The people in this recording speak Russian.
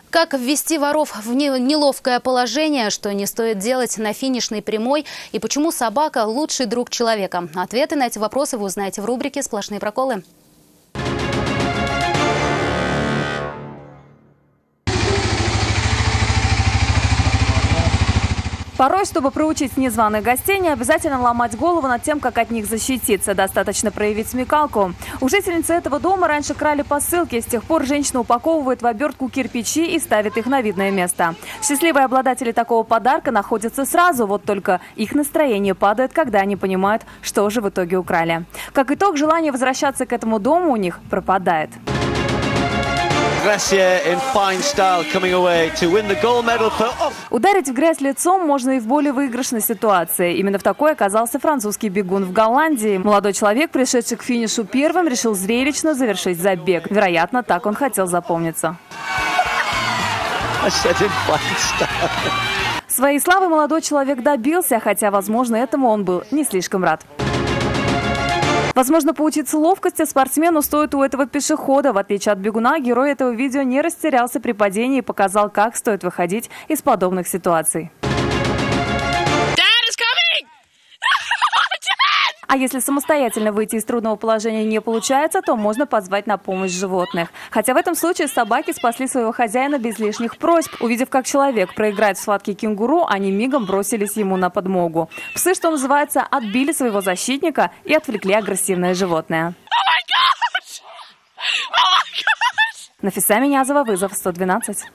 Как ввести воров в неловкое положение, что не стоит делать на финишной прямой и почему собака – лучший друг человека? Ответы на эти вопросы вы узнаете в рубрике «Сплошные проколы». Порой, чтобы проучить незваных гостей, не обязательно ломать голову над тем, как от них защититься. Достаточно проявить смекалку. У жительницы этого дома раньше крали посылки. С тех пор женщина упаковывает в обертку кирпичи и ставит их на видное место. Счастливые обладатели такого подарка находятся сразу. Вот только их настроение падает, когда они понимают, что же в итоге украли. Как итог, желание возвращаться к этому дому у них пропадает. Ударить в грязь лицом можно и в более выигрышной ситуации. Именно в такой оказался французский бегун в Голландии. Молодой человек, пришедший к финишу первым, решил зрелищно завершить забег. Вероятно, так он хотел запомниться. Своей славы молодой человек добился, хотя, возможно, этому он был не слишком рад. Возможно, поучиться ловкости спортсмену стоит у этого пешехода. В отличие от бегуна, герой этого видео не растерялся при падении и показал, как стоит выходить из подобных ситуаций. А если самостоятельно выйти из трудного положения не получается, то можно позвать на помощь животных. Хотя в этом случае собаки спасли своего хозяина без лишних просьб. Увидев, как человек проиграет в схватке кенгуру, они мигом бросились ему на подмогу. Псы, что называется, отбили своего защитника и отвлекли агрессивное животное. Нафиса Минязова, вызов 112.